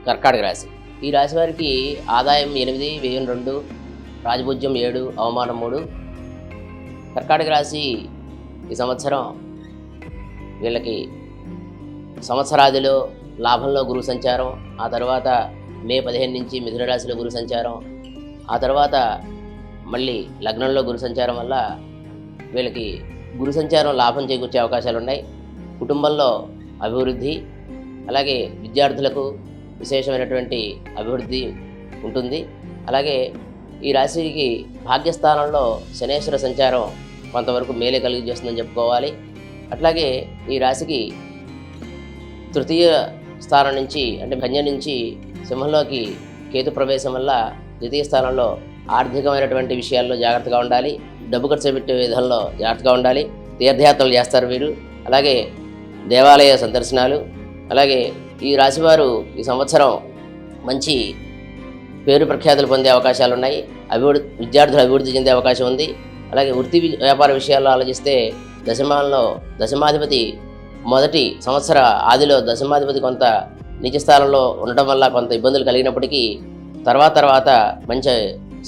కర్కాటక రాశి. ఈ రాశి వారికి ఆదాయం 8, వ్యయం 2, రాజపూజ్యం 7, అవమానం 3. కర్కాటక రాశి ఈ సంవత్సరం వీళ్ళకి సంవత్సరాదిలో లాభంలో గురు సంచారం, ఆ తర్వాత మే 15 నుంచి మిథున రాశిలో గురు సంచారం, ఆ తర్వాత మళ్ళీ లగ్నంలో గురు సంచారం వల్ల వీళ్ళకి గురు సంచారం లాభం చేకూర్చే అవకాశాలు ఉన్నాయి. కుటుంబంలో అభివృద్ధి, అలాగే విద్యార్థులకు విశేషమైనటువంటి అభివృద్ధి ఉంటుంది. అలాగే ఈ రాశికి భాగ్యస్థానంలో శనేశ్వర సంచారం కొంతవరకు మేలే కలిగి చేస్తుందని చెప్పుకోవాలి. అట్లాగే ఈ రాశికి తృతీయ స్థానం నుంచి అంటే కన్య నుంచి సింహంలోకి కేతు ప్రవేశం వల్ల ద్వితీయ స్థానంలో ఆర్థికమైనటువంటి విషయాల్లో జాగ్రత్తగా ఉండాలి, డబ్బు ఖర్చు పెట్టే విధానంలో జాగ్రత్తగా ఉండాలి. తీర్థయాత్రలు చేస్తారు వీరు, అలాగే దేవాలయ సందర్శనాలు. అలాగే ఈ రాశివారు ఈ సంవత్సరం మంచి పేరు ప్రఖ్యాతులు పొందే అవకాశాలు ఉన్నాయి. విద్యార్థులు అభివృద్ధి చెందే అవకాశం ఉంది. అలాగే వృత్తి వ్యాపార విషయాల్లో ఆలోచిస్తే దశమాధిపతి మొదటి సంవత్సర ఆదిలో దశమాధిపతి కొంత నీచ స్థానంలో ఉండటం వల్ల కొంత ఇబ్బందులు కలిగినప్పటికీ తర్వాత మంచి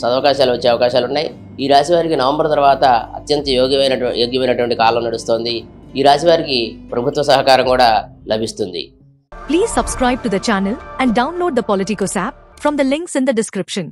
సదవకాశాలు వచ్చే అవకాశాలు ఉన్నాయి. ఈ రాశి వారికి నవంబర్ తర్వాత అత్యంత యోగ్యమైనటువంటి కాలం నడుస్తోంది. ఈ రాశి వారికి ప్రభుత్వ సహకారం కూడా లభిస్తుంది. Please subscribe to the channel and download the Politicos app from the links in the description.